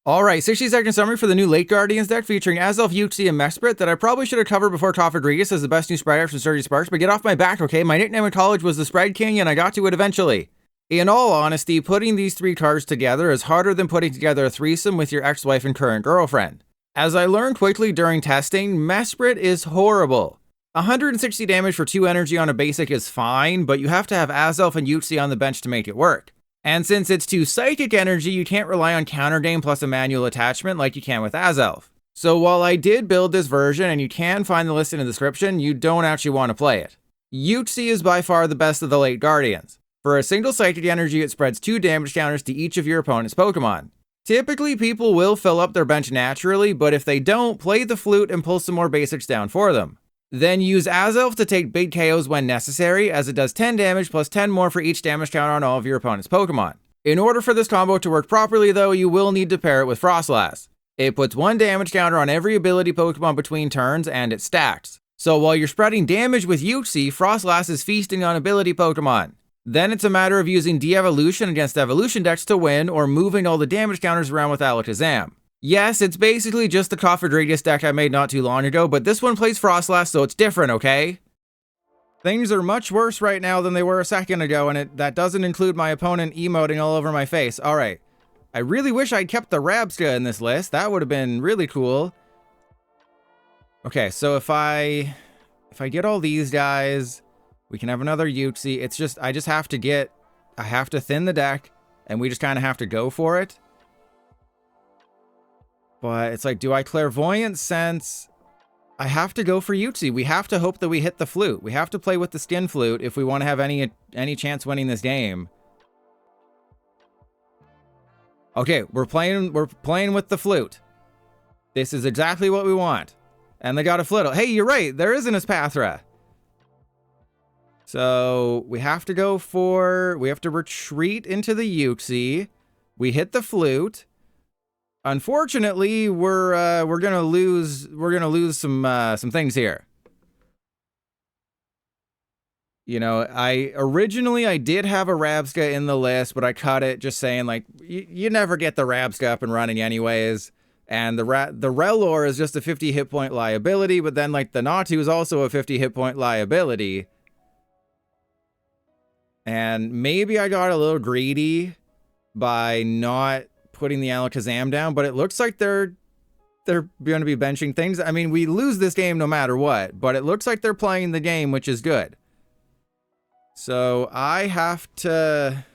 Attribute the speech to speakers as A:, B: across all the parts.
A: Alright, 60-second summary for the new Late Guardians deck featuring Azelf Uxie and Mesprit that I probably should have covered before Rodriguez as the best new sprite from Sturdy Sparks, but get off my back, okay? My nickname in college was the Spread King and I got to it eventually. In all honesty, putting these three cards together is harder than putting together a threesome with your ex-wife and current girlfriend. As I learned quickly during testing, Mesprit is horrible. 160 damage for 2 energy on a basic is fine, but you have to have Azelf and Uxie on the bench to make it work. And since it's 2 psychic energy, you can't rely on Counter Gain plus a manual attachment like you can with Azelf. So while I did build this version, and you can find the list in the description, you don't actually want to play it. Uxie is by far the best of the Late Guardians. For a single psychic energy, it spreads 2 damage counters to each of your opponent's Pokemon. Typically, people will fill up their bench naturally, but if they don't, play the flute and pull some more basics down for them. Then use Azelf to take big KOs when necessary, as it does 10 damage plus 10 more for each damage counter on all of your opponent's Pokemon. In order for this combo to work properly though, you will need to pair it with Frostlass. It puts 1 damage counter on every ability Pokemon between turns, and it stacks. So while you're spreading damage with Uxie, Frostlass is feasting on ability Pokemon. Then it's a matter of using Devolution against Evolution decks to win, or moving all the damage counters around with Alakazam. Yes, it's basically just the Rodriguez deck I made not too long ago, but this one plays Frostlass, so it's different, okay? Things are much worse right now than they were a second ago, and that doesn't include my opponent emoting all over my face. Alright, I really wish I'd kept the Rabska in this list. That would have been really cool. Okay, so if I get all these guys, we can have another Uxie. It's just, I have to thin the deck, and we just kind of have to go for it. But it's like, do I Clairvoyant Sense? I have to go for Uxie. We have to hope that we hit the flute. We have to play with the Skin Flute if we want to have any chance winning this game. Okay, we're playing with the flute. This is exactly what we want. And they got a Flittle. Hey, you're right. There is an Espathra. So we have to retreat into the Uxie. We hit the flute. Unfortunately, we're gonna lose some things here. You know, originally I did have a Rabska in the list, but I cut it just saying like you never get the Rabska up and running anyways, and the Rellor is just a 50 hit point liability, but then like the Natu is also a 50 hit point liability. And maybe I got a little greedy by not putting the Alakazam down, but it looks like they're going to be benching things. I mean, we lose this game no matter what, but it looks like they're playing the game, which is good. So I have to...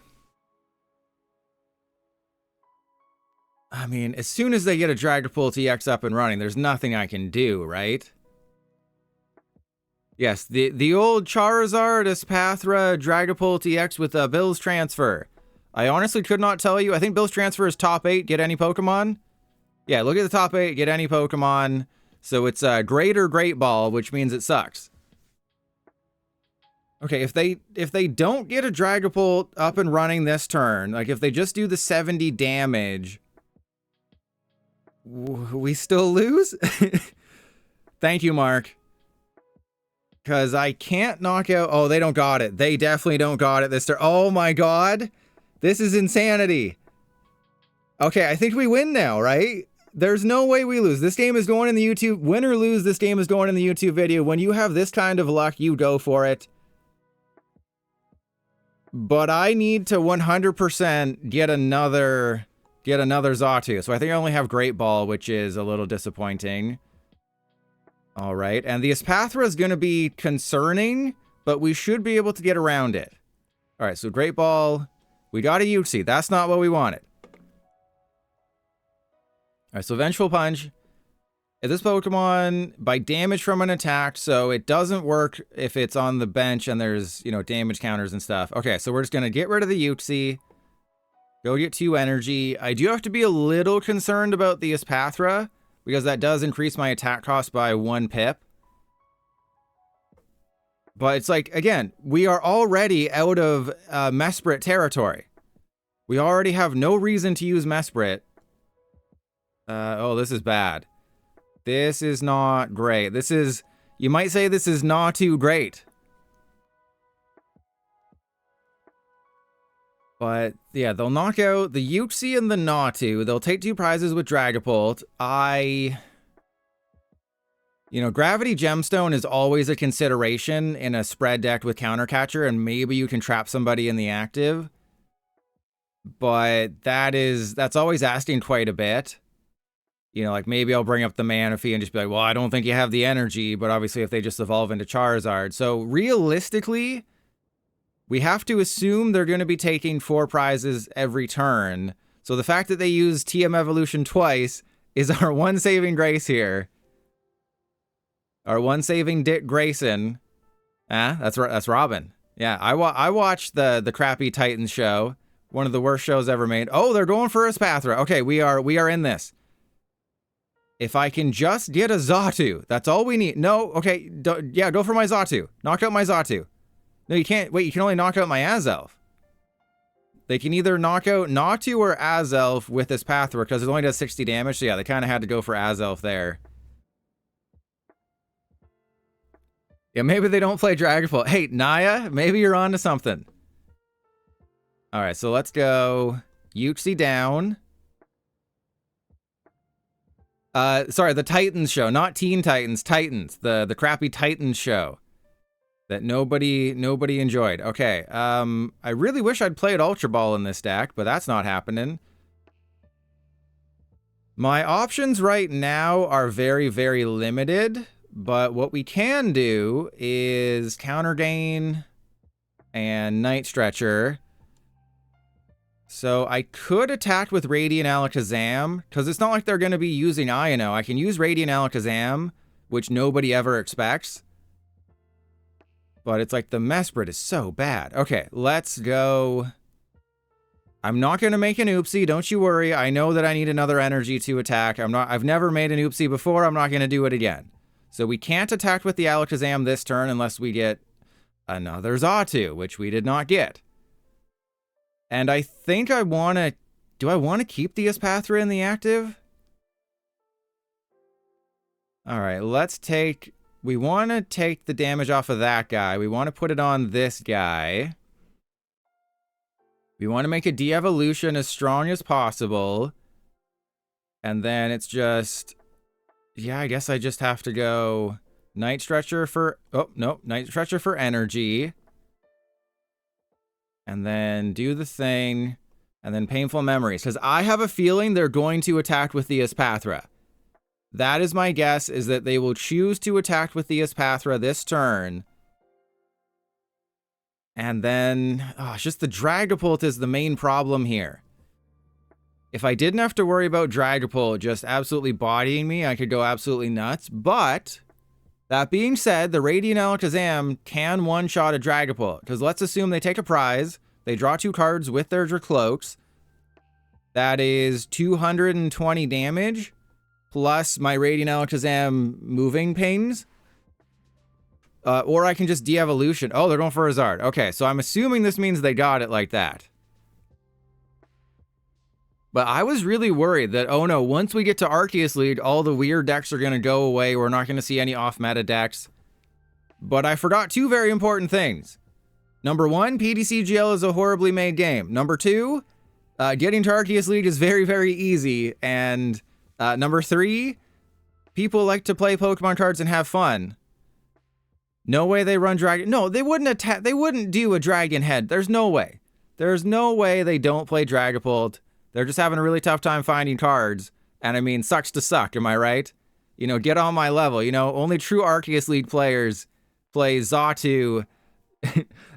A: I mean, as soon as they get a Dragapult EX up and running, there's nothing I can do, right? Yes, the old Charizard, Espathra, Dragapult EX with Bill's Transfer. I honestly could not tell you. I think Bill's Transfer is top 8, get any Pokemon. Yeah, look at the top 8, get any Pokemon. So it's Great or Great Ball, which means it sucks. Okay, if they don't get a Dragapult up and running this turn, like if they just do the 70 damage, we still lose? Thank you, Mark. Because I can't knock out... Oh, they don't got it. They definitely don't got it this turn. Oh my god. This is insanity. Okay, I think we win now, right? There's no way we lose. This game is going in the YouTube... Win or lose, this game is going in the YouTube video. When you have this kind of luck, you go for it. But I need to 100% get another Xatu. So I think I only have Great Ball, which is a little disappointing. All right, and the Espathra is going to be concerning, but we should be able to get around it. All right, so Great Ball. We got a Uxie. That's not what we wanted. All right, so Vengeful Punch. If this Pokemon, by damage from an attack, so it doesn't work if it's on the bench and there's, you know, damage counters and stuff. Okay, so we're just going to get rid of the Uxie. Go get 2 energy. I do have to be a little concerned about the Espathra, because that does increase my attack cost by 1 pip. But it's like, again, we are already out of Mesprit territory. We already have no reason to use Mesprit. Oh, this is bad. This is not great. This is, you might say this is not too great. But yeah, they'll knock out the Uxie and the Natu. They'll take 2 prizes with Dragapult. You know, Gravity Gemstone is always a consideration in a spread deck with Counter Catcher, and maybe you can trap somebody in the active. But that's always asking quite a bit. You know, like maybe I'll bring up the Manaphy and just be like, well, I don't think you have the energy, but obviously if they just evolve into Charizard. So realistically, we have to assume they're going to be taking 4 prizes every turn. So the fact that they use TM Evolution twice is our one saving grace here. Our one saving Dick Grayson. That's Robin. Yeah, I watched the crappy Titans show. One of the worst shows ever made. Oh, they're going for a Spathra. Okay, we are in this. If I can just get a Xatu, that's all we need. No, okay, yeah, go for my Xatu. Knock out my Xatu. No, you can't. Wait, you can only knock out my Azelf. They can either knock out Natu or Azelf with this Pathra because it only does 60 damage. So yeah, they kind of had to go for Azelf there. Yeah, maybe they don't play Dragapult. Hey, Naya, maybe you're onto something. All right, so let's go Uxie down. Sorry, the Titans show, not Teen Titans, Titans. The crappy Titans show that nobody enjoyed. Okay, I really wish I'd played Ultra Ball in this deck, but that's not happening. My options right now are very, very limited, but what we can do is Counter Gain and Night Stretcher. So I could attack with Radiant Alakazam, because it's not like they're going to be using Iono. I can use Radiant Alakazam, which nobody ever expects. But it's like the Mesprit is so bad. Okay, let's go. I'm not going to make an Uxie, don't you worry. I know that I need another energy to attack. I've never made an Uxie before. I'm not going to do it again. So we can't attack with the Alakazam this turn unless we get another Xatu, which we did not get. And I think I want to... Do I want to keep the Espathra in the active? Alright, let's take... We want to take the damage off of that guy. We want to put it on this guy. We want to make a de-evolution as strong as possible. And then it's just... Yeah, I guess I just have to go... Night Stretcher for... Oh, no. Night Stretcher for energy. And then do the thing, and then Painful Memories. Because I have a feeling they're going to attack with the Espathra. That is my guess, is that they will choose to attack with the Espathra this turn. And then, it's just the Dragapult is the main problem here. If I didn't have to worry about Dragapult just absolutely bodying me, I could go absolutely nuts. But... that being said, the Radiant Alakazam can one-shot a Dragapult. Because let's assume they take a prize. They draw 2 cards with their Dracloaks. That is 220 damage. Plus my Radiant Alakazam moving pains. Or I can just de-evolution. Oh, they're going for a Zard. Okay, so I'm assuming this means they got it like that. But I was really worried that, oh no, once we get to Arceus League, all the weird decks are going to go away. We're not going to see any off-meta decks. But I forgot 2 very important things. Number 1, PTCGL is a horribly made game. Number 2, getting to Arceus League is very, very easy. And number 3, people like to play Pokemon cards and have fun. No way they run Dragon... No, they wouldn't attack... They wouldn't do a Dragon Head. There's no way. There's no way they don't play Dragapult. They're just having a really tough time finding cards. And I mean, sucks to suck, am I right? You know, get on my level. You know, only true Arceus League players play Xatu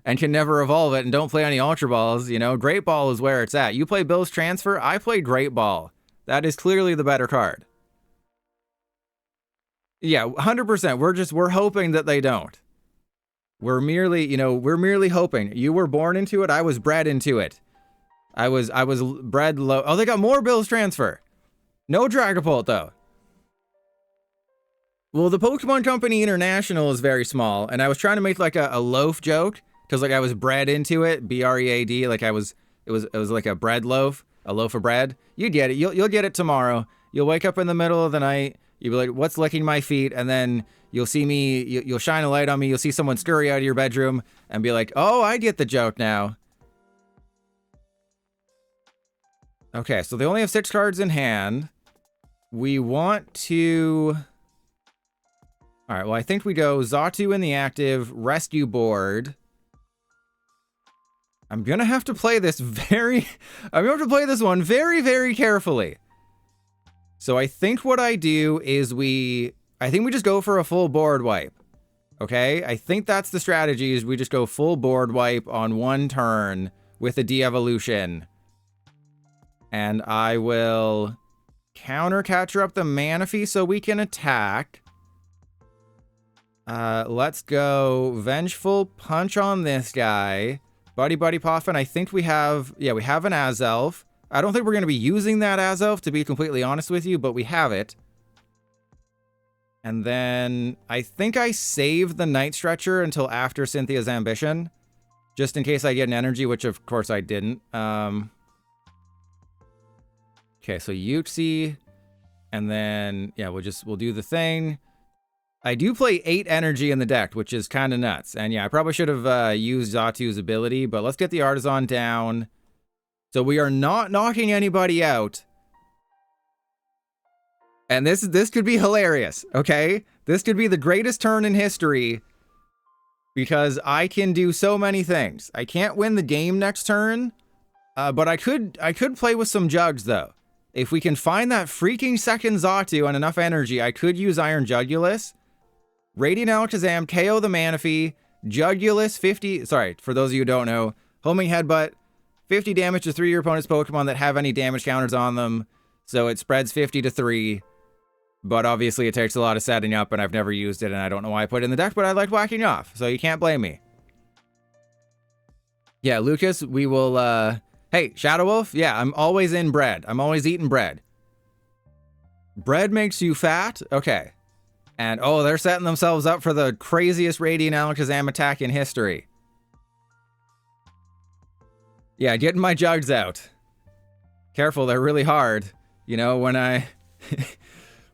A: and can never evolve it and don't play any Ultra Balls. You know, Great Ball is where it's at. You play Bill's Transfer, I play Great Ball. That is clearly the better card. Yeah, 100%. We're hoping that they don't. We're merely hoping. You were born into it, I was bred into it. I was bred low. Oh, they got more Bill's Transfer. No Dragapult, though. Well, the Pokemon Company International is very small, and I was trying to make like a loaf joke, because like I was bred into it, B-R-E-A-D, like it was like a bread loaf, a loaf of bread. You get it. You'll get it tomorrow. You'll wake up in the middle of the night. You'll be like, what's licking my feet? And then you'll see me, you'll shine a light on me. You'll see someone scurry out of your bedroom and be like, oh, I get the joke now. Okay, so they only have 6 cards in hand. We want to... All right, well, I think we go Xatu in the active, rescue board. I'm going to have to play this I'm going to play this one very, very carefully. So I think what I do is I think we just go for a full board wipe. Okay? I think that's the strategy, is we just go full board wipe on one turn with a de-evolution. And I will counter catcher up the Manaphy so we can attack. Let's go Vengeful Punch on this guy. Buddy-Buddy Poffin, I think we have... Yeah, we have an Azelf. I don't think we're going to be using that Azelf, to be completely honest with you, but we have it. And then I think I save the Night Stretcher until after Cynthia's Ambition, just in case I get an energy, which of course I didn't. Okay, so Uxie, and then, yeah, we'll do the thing. I do play 8 energy in the deck, which is kind of nuts. And yeah, I probably should have used Xatu's ability, but let's get the Artisan down. So we are not knocking anybody out. And this could be hilarious, okay? This could be the greatest turn in history because I can do so many things. I can't win the game next turn, but I could play with some jugs, though. If we can find that freaking second Xatu and enough energy, I could use Iron Jugulis. Radiant Alakazam, KO the Manaphy, Jugulis 50... Sorry, for those of you who don't know, Homing Headbutt, 50 damage to 3 of your opponent's Pokemon that have any damage counters on them. So it spreads 50 to 3. But obviously it takes a lot of setting up, and I've never used it, and I don't know why I put it in the deck, but I like whacking off, so you can't blame me. Yeah, Lucas, we will... Hey, Shadow Wolf? Yeah, I'm always in bread. I'm always eating bread. Bread makes you fat? Okay. And, oh, they're setting themselves up for the craziest Radiant Alakazam attack in history. Yeah, getting my jugs out. Careful, they're really hard. You know, when I...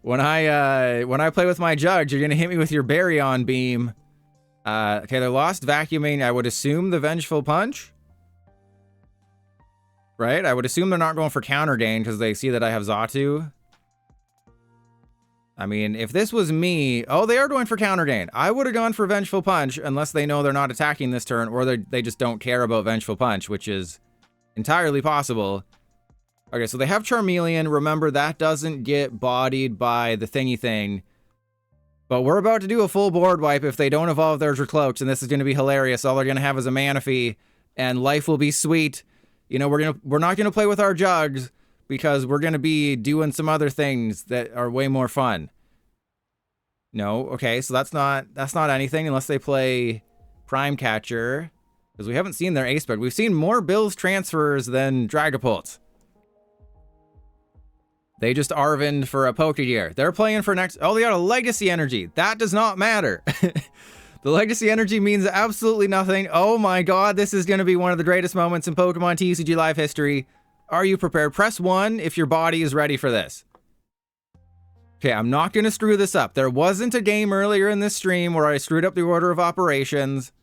A: when I play with my jugs, you're going to hit me with your Baryon Beam. Okay, they're lost vacuuming. I would assume the Vengeful Punch. Right? I would assume they're not going for Counter Gain because they see that I have Xatu. I mean, if this was me... Oh, they are going for Counter Gain. I would have gone for Vengeful Punch unless they know they're not attacking this turn, or they just don't care about Vengeful Punch, which is entirely possible. Okay, so they have Charmeleon. Remember, that doesn't get bodied by the thingy thing. But we're about to do a full board wipe if they don't evolve their Dracloaks, and this is going to be hilarious. All they're going to have is a Manaphy, and life will be sweet. You know, we're not going to play with our jugs, because we're going to be doing some other things that are way more fun. No, okay, so that's not anything unless they play Prime Catcher, because we haven't seen their ace spec. We've seen more Bills transfers than Dragapult. They just Arvined for a Pokegear. They're playing for next... Oh, they got a Legacy Energy. That does not matter. The Legacy Energy means absolutely nothing. Oh my god, this is going to be one of the greatest moments in Pokemon TCG Live history. Are you prepared? Press 1 if your body is ready for this. Okay, I'm not going to screw this up. There wasn't a game earlier in this stream where I screwed up the order of operations.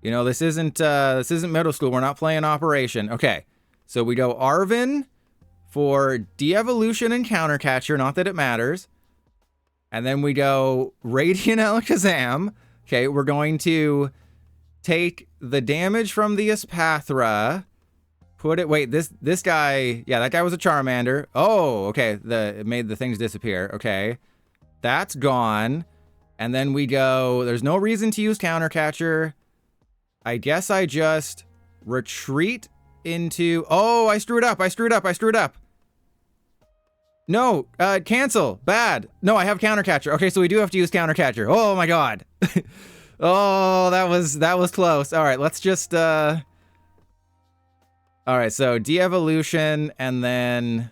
A: You know, this isn't middle school. We're not playing Operation. Okay, so we go Arven for De-Evolution and Counter Catcher. Not that it matters. And then we go Radiant Alakazam. Okay, we're going to take the damage from the Espathra. Put it... Wait, this guy... Yeah, that guy was a Charmander. Oh, okay. It made the things disappear. Okay. That's gone. And then we go... There's no reason to use Counter Catcher. I guess I just retreat into... Oh, I screwed up. No, cancel. Bad. No, I have Counter Catcher. Okay, so we do have to use Counter Catcher. Oh my god. Oh, that was close. All right, let's just all right, so de-evolution, and then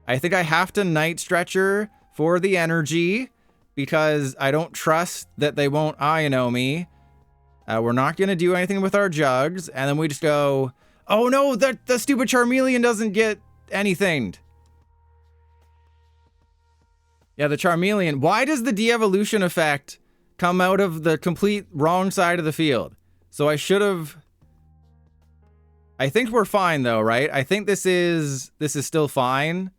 A: I think I have to Night Stretcher for the energy because I don't trust that they won't Iono me. We're not going to do anything with our jugs, and then we just go, oh no, the stupid Charmeleon doesn't get anything. Yeah, the Charmeleon. Why does the de-evolution effect come out of the complete wrong side of the field? So I should have... I think we're fine though, right? I think this is still fine.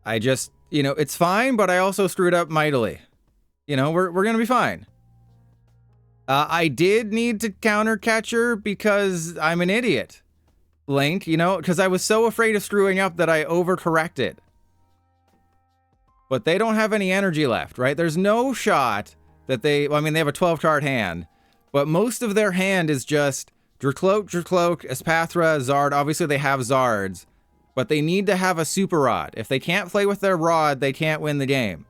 A: I just, you know, it's fine, but I also screwed up mightily. You know, we're gonna be fine. I did need to counter catcher because I'm an idiot. Link, you know, because I was so afraid of screwing up that I overcorrected. But they don't have any energy left, right? There's no shot that they, well, I mean, they have a 12 card hand, but most of their hand is just Dracloak, Espathra, Zard. Obviously they have Zards, but they need to have a Super Rod. If they can't play with their Rod, they can't win the game.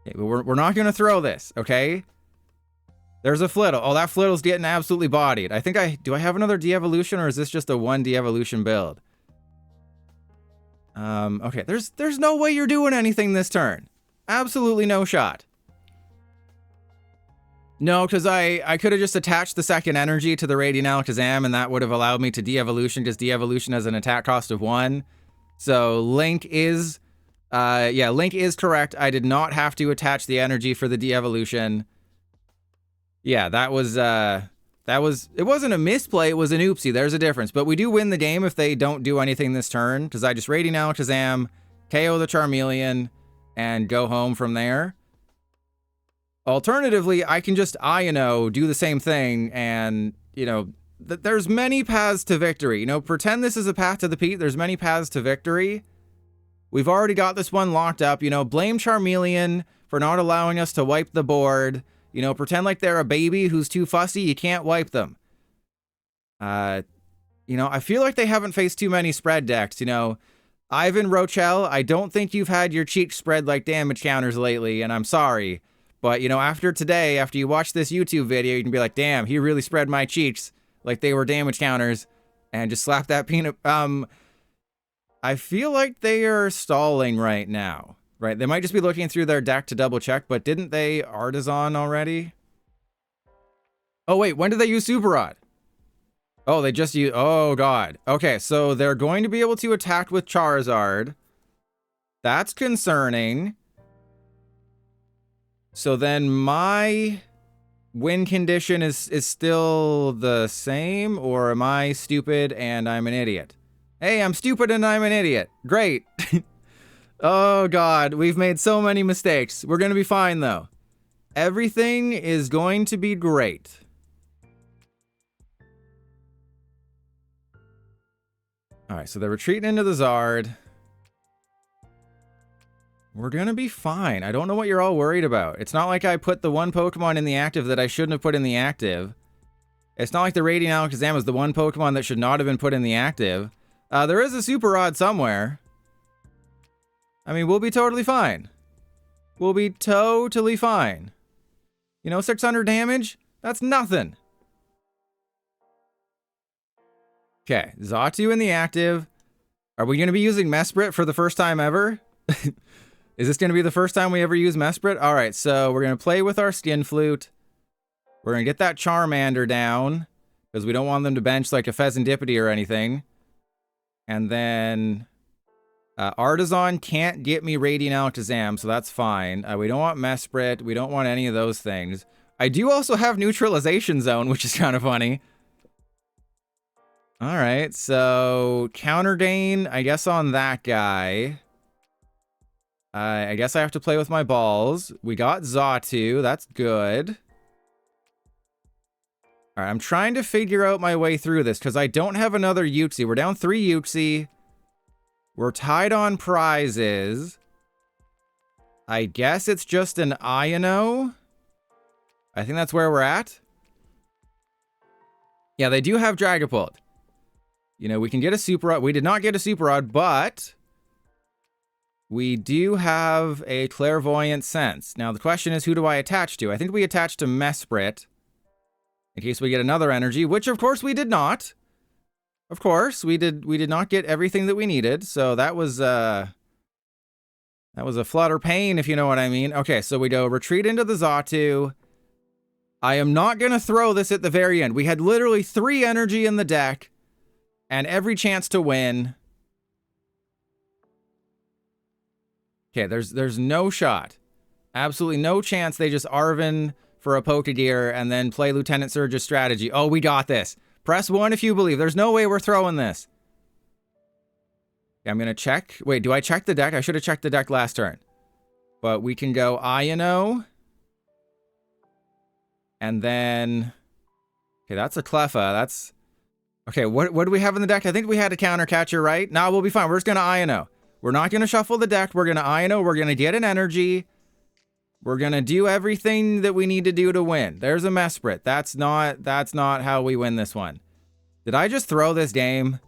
A: Okay, but we're not going to throw this, okay? There's a Flittle. Oh, that Flittle's getting absolutely bodied. I think do I have another de-evolution, or is this just a 1 de-evolution build? Okay, there's no way you're doing anything this turn. Absolutely no shot. No, because I could have just attached the second energy to the Radiant Alakazam, and that would have allowed me to de-evolution, because de-evolution has an attack cost of 1. So Link is, yeah, Link is correct. I did not have to attach the energy for the de-evolution. Yeah, it wasn't a misplay, it was an oopsie. There's a difference. But we do win the game if they don't do anything this turn, because I just Radiant Alakazam, KO the Charmeleon, and go home from there. Alternatively, I can just Iono, do the same thing, and, you know, there's many paths to victory. You know, pretend this is a path to the peak. There's many paths to victory. We've already got this one locked up. You know, blame Charmeleon for not allowing us to wipe the board. You know, pretend like they're a baby who's too fussy. You can't wipe them. You know, I feel like they haven't faced too many spread decks. You know, Ivan Rochelle, I don't think you've had your cheeks spread like damage counters lately, and I'm sorry. But, you know, after today, after you watch this YouTube video, you can be like, damn, he really spread my cheeks like they were damage counters, and just slap that peanut. I feel like they are stalling right now. Right, they might just be looking through their deck to double check, but didn't they Artisan already? Oh wait, when did they use Super Rod? Oh, they just use, oh god. Okay, so they're going to be able to attack with Charizard. That's concerning. So then my win condition is still the same, or am I stupid and I'm an idiot? Hey, I'm stupid and I'm an idiot. Great. Oh god, we've made so many mistakes. We're gonna be fine though. Everything is going to be great. Alright, so they're retreating into the Zard. We're gonna be fine. I don't know what you're all worried about. It's not like I put the one Pokemon in the active that I shouldn't have put in the active. It's not like the Radiant Alakazam is the one Pokemon that should not have been put in the active. There is a Super Rod somewhere. I mean, we'll be totally fine. We'll be totally fine. You know, 600 damage? That's nothing. Okay, Xatu in the active. Are we going to be using Mesprit for the first time ever? Is this going to be the first time we ever use Mesprit? All right, so we're going to play with our Skin Flute. We're going to get that Charmander down, because we don't want them to bench like a Pheasantipity or anything. And then Artisan can't get me Radiant Alakazam, so that's fine. We don't want Mesprit. We don't want any of those things. I do also have Neutralization Zone, which is kind of funny. All right, so Counter Gain, I guess, on that guy. I guess I have to play with my balls. We got Xatu. That's good. All right, I'm trying to figure out my way through this because I don't have another Uxie. We're down 3 Uxie. We're tied on prizes. I guess it's just an Iono. I think that's where we're at. Yeah, they do have Dragapult. You know, we can get a Super Rod. We did not get a Super Rod, but we do have a Clairvoyant Sense. Now, the question is, who do I attach to? I think we attach to Mesprit in case we get another energy, which, of course, we did not. Of course, we did not get everything that we needed, so that was a flutter pain, if you know what I mean. Okay, so we go retreat into the Xatu. I am not going to throw this at the very end. We had literally 3 energy in the deck and every chance to win. Okay, there's no shot. Absolutely no chance they just Arven for a Pokegear and then play Lieutenant Surge's strategy. Oh, we got this. Press 1 if you believe. There's no way we're throwing this. Okay, I'm going to check. Wait, do I check the deck? I should have checked the deck last turn. But we can go Iono. And then... Okay, that's a Cleffa. That's... Okay, what do we have in the deck? I think we had a counter catcher, right? No, we'll be fine. We're just going to Iono. We're not going to shuffle the deck. We're going to Iono. We're going to get an energy. We're going to do everything that we need to do to win. There's a Mesprit. That's not how we win this one. Did I just throw this game?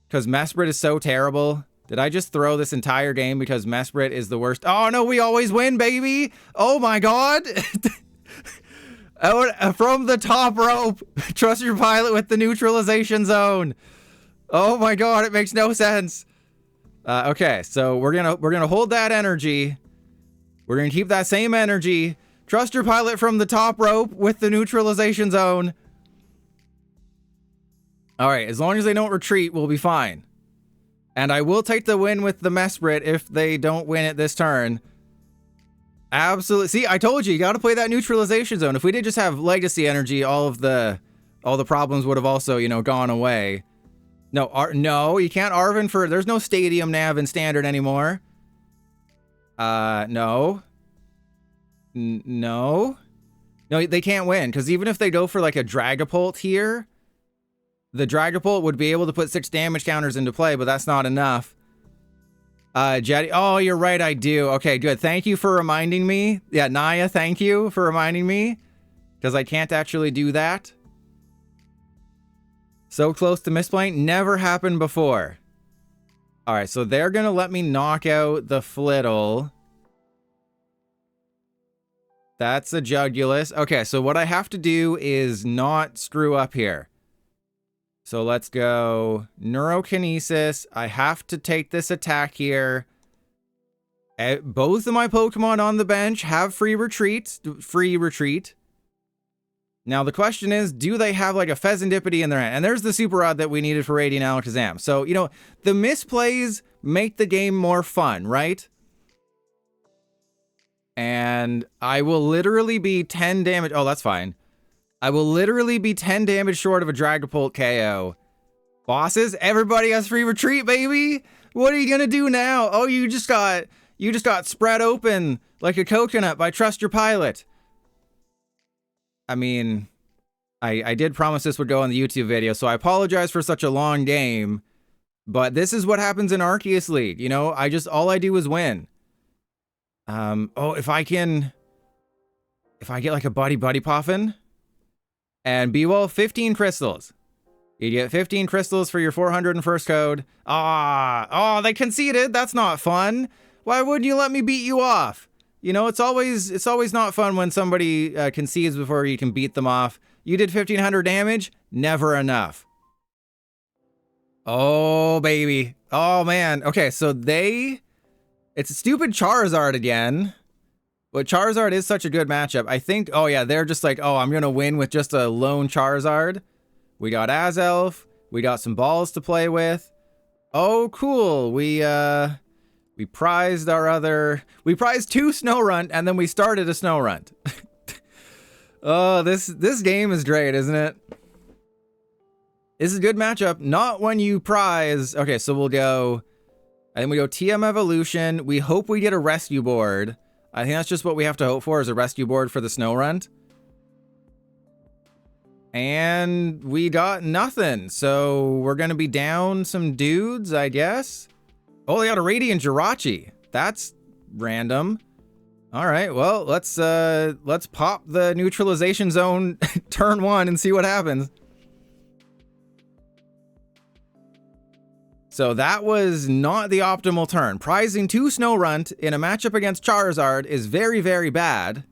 A: Because Mesprit is so terrible. Did I just throw this entire game because Mesprit is the worst? Oh, no, we always win, baby. Oh, my God. From the top rope. Trust your pilot with the neutralization zone. Oh, my God. It makes no sense. Okay, so we're gonna hold that energy. We're gonna keep that same energy. Trust your pilot from the top rope with the neutralization zone. All right, as long as they don't retreat, we'll be fine. And I will take the win with the Mesprit if they don't win it this turn. Absolutely. See, I told you got to play that neutralization zone. If we did just have legacy energy, all the problems would have also, you know, gone away. No, no, you can't Arven for... There's no Stadium Nav in Standard anymore. No. No. No, they can't win, because even if they go for, like, a Dragapult here, the Dragapult would be able to put 6 damage counters into play, but that's not enough. Jetty... Oh, you're right, I do. Okay, good. Thank you for reminding me. Yeah, Naya, thank you for reminding me, because I can't actually do that. So close to misplaying. Never happened before. Alright, so they're going to let me knock out the Flittle. That's a Jugulis. Okay, so what I have to do is not screw up here. So let's go Neurokinesis. I have to take this attack here. Both of my Pokemon on the bench have free retreat. Now, the question is, do they have, like, a Pheasantipity in their hand? And there's the Super Rod that we needed for Radiant Alakazam. So, you know, the misplays make the game more fun, right? And I will literally be 10 damage... Oh, that's fine. I will literally be 10 damage short of a Dragapult KO. Bosses, everybody has free retreat, baby! What are you gonna do now? Oh, you just got spread open like a coconut by Trust Your Pilot. I mean, I did promise this would go on the YouTube video, so I apologize for such a long game, but this is what happens in Arceus League, you know? All I do is win. Oh, if I get like a Buddy-Buddy Poffin, and B-Well, 15 crystals. You get 15 crystals for your 401st code. Oh, they conceded. That's not fun. Why wouldn't you let me beat you off? You know, it's always not fun when somebody concedes before you can beat them off. You did 1,500 damage, never enough. Oh, baby. Oh, man. Okay, so it's a stupid Charizard again. But Charizard is such a good matchup. I think, oh yeah, they're just like, oh, I'm going to win with just a lone Charizard. We got Azelf. We got some balls to play with. Oh, cool. We prized we prized 2 Snorunt, and then we started a Snorunt. Oh, this game is great, isn't it? This is a good matchup. Not when you prize. Okay, so we'll go, I think we go TM Evolution. We hope we get a rescue board. I think that's just what we have to hope for, is a rescue board for the Snorunt. And we got nothing, so we're gonna be down some dudes, I guess. Oh, they got a Radiant Jirachi. That's random. All right, well, let's pop the neutralization zone turn 1 and see what happens. So that was not the optimal turn. Prizing 2 Snorunt in a matchup against Charizard is very, very bad.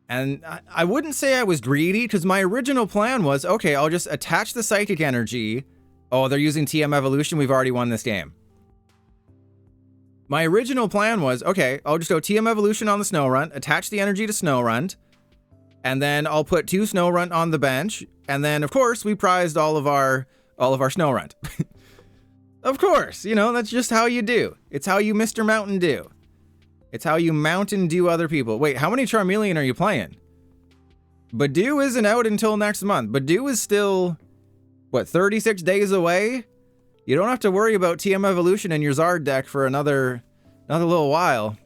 A: And I wouldn't say I was greedy, because my original plan was, okay, I'll just attach the Psychic Energy. Oh, they're using TM Evolution. We've already won this game. My original plan was, okay, I'll just go TM Evolution on the Snorunt, attach the energy to Snorunt, and then I'll put 2 Snorunt on the bench, and then, of course, we prized all of our Snorunt. Of course, you know, that's just how you do. It's how you Mr. Mountain do. It's how you Mountain Dew other people. Wait, how many Charmeleon are you playing? Badoo isn't out until next month. Badoo is still, what, 36 days away? You don't have to worry about TM Evolution in your Zard deck for another little while.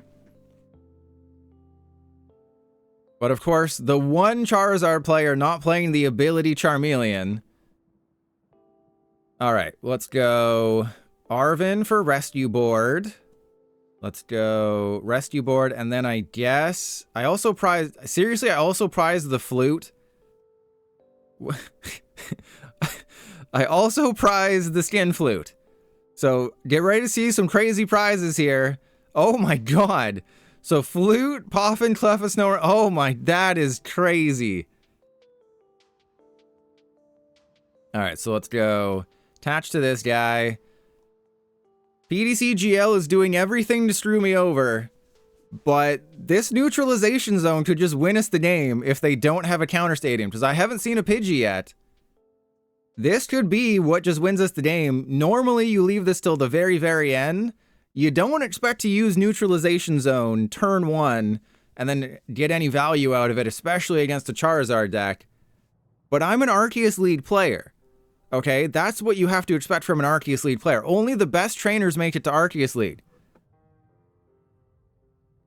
A: But of course, the one Charizard player not playing the ability Charmeleon. Alright, let's go Arvin for Rescue Board. Let's go Rescue Board, and then I guess... I also prize... Seriously, I also prize the Flute. I also prize the Skin Flute. So, get ready to see some crazy prizes here. Oh my god. So, Flute, Poffin, Cleffa, Snow... Oh my... That is crazy. Alright, so let's go... Attach to this guy. PDCGL is doing everything to screw me over, but this neutralization zone could just win us the game if they don't have a counter stadium, because I haven't seen a Pidgey yet. This could be what just wins us the game. Normally, you leave this till the very, very end. You don't expect to use neutralization zone turn 1 and then get any value out of it, especially against a Charizard deck. But I'm an Arceus League player. Okay, that's what you have to expect from an Arceus League player. Only the best trainers make it to Arceus League.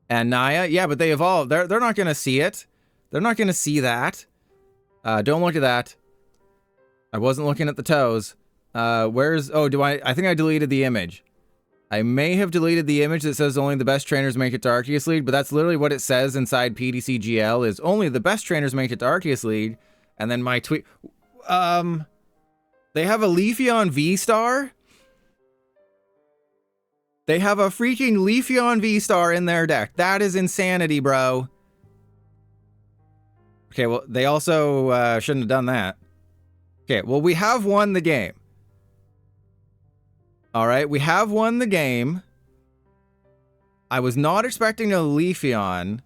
A: And Naya, yeah, but they evolved. They're not going to see it. They're not going to see that. Don't look at that. I wasn't looking at the toes. Where's... Oh, I think I deleted the image. I may have deleted the image that says only the best trainers make it to Arceus League, but that's literally what it says inside PDCGL, is only the best trainers make it to Arceus League. And then my tweet... They have a Leafeon VStar. They have a freaking Leafeon VStar in their deck. That is insanity, bro. Okay, well, they also shouldn't have done that. Okay, well, we have won the game. All right, we have won the game. I was not expecting a Leafeon,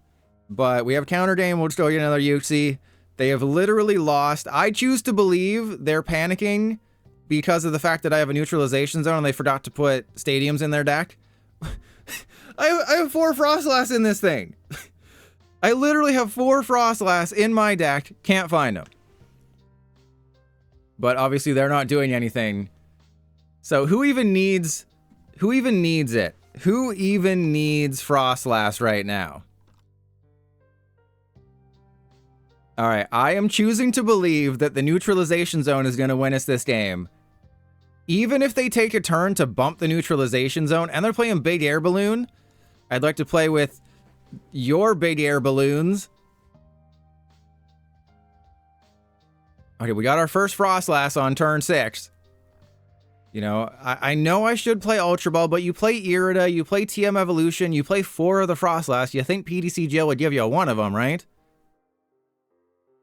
A: but we have Counter Gain. We'll just go get another Uxie. They have literally lost. I choose to believe they're panicking because of the fact that I have a neutralization zone and they forgot to put stadiums in their deck. I have 4 Frostlass in this thing. I literally have 4 Frostlass in my deck. Can't find them. But obviously they're not doing anything. So who even needs it? Who even needs Frostlass right now? Alright, I am choosing to believe that the neutralization zone is going to win us this game. Even if they take a turn to bump the neutralization zone, and they're playing Big Air Balloon, I'd like to play with your Big Air Balloons. Okay, we got our first Frostlass on turn 6. You know I should play Ultra Ball, but you play Irida, you play TM Evolution, you play 4 of the Frostlass. You think PDCGL would give you one of them, right?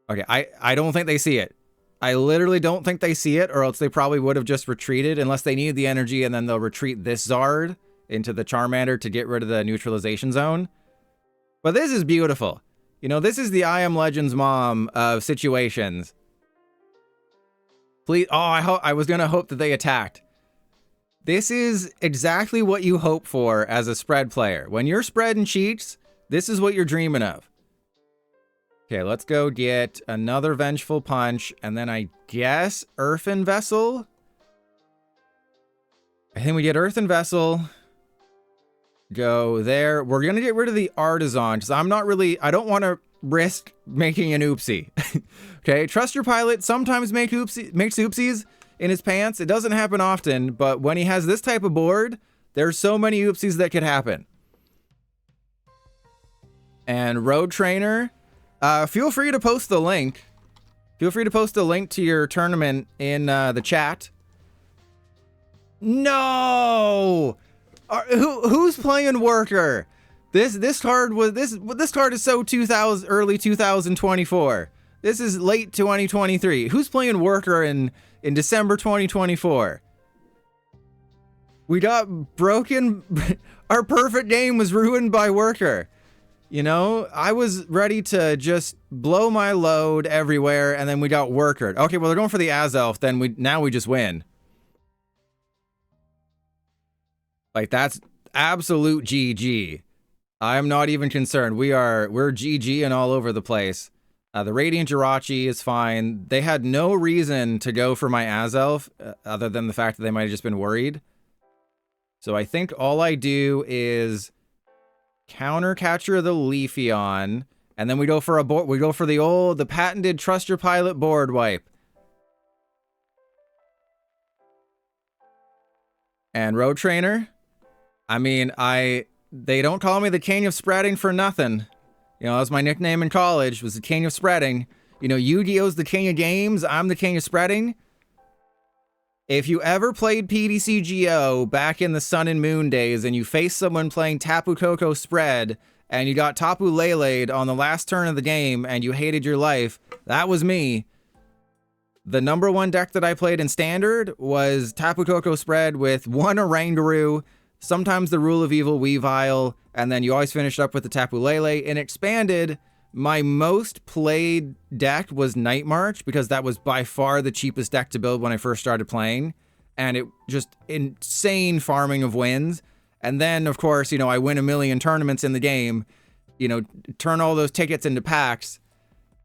A: Okay, I don't think they see it. I literally don't think they see it, or else they probably would have just retreated, unless they need the energy, and then they'll retreat this Zard into the Charmander to get rid of the neutralization zone. But this is beautiful. You know, this is the I Am Legends mom of situations. Please, oh, I was gonna hope that they attacked. This is exactly what you hope for as a spread player. When you're spreading cheats, this is what you're dreaming of. Okay, let's go get another Vengeful Punch, and then I guess Earthen Vessel. I think we get Earthen Vessel. Go there. We're going to get rid of the Artisan, because I don't want to risk making an Uxie. Okay, trust your pilot. Sometimes makes Uxies in his pants. It doesn't happen often, but when he has this type of board, there's so many Uxies that could happen. And Road Trainer... feel free to post the link. Feel free to post the link to your tournament in the chat. No! Who's playing Worker? This card is so early 2024. This is late 2023. Who's playing Worker in December 2024? We got broken. Our perfect game was ruined by Worker. You know, I was ready to just blow my load everywhere, and then we got Workered. Okay, well, they're going for the Azelf, then now we just win. Like, that's absolute GG. I'm not even concerned. We're GG and all over the place. The Radiant Jirachi is fine. They had no reason to go for my Azelf, other than the fact that they might have just been worried. So I think all I do is counter catcher the Leafeon, and then we go for the patented Trust Your Pilot board wipe. And Road Trainer, I mean, they don't call me the king of spreading for nothing. You know, that was my nickname in college, was the king of spreading. You know, Yu-Gi-Oh's the king of games, I'm the king of spreading. If you ever played PDCGO back in the Sun and Moon days and you faced someone playing Tapu Koko spread and you got Tapu Lele'd on the last turn of the game and you hated your life, that was me. The #1 deck that I played in Standard was Tapu Koko spread with one Oranguru, sometimes the Rule of Evil Weavile, and then you always finished up with the Tapu Lele. In Expanded, my most played deck was Night March, because that was by far the cheapest deck to build when I first started playing, and it just insane farming of wins. And then, of course, you know, I win a million tournaments in the game, you know, turn all those tickets into packs,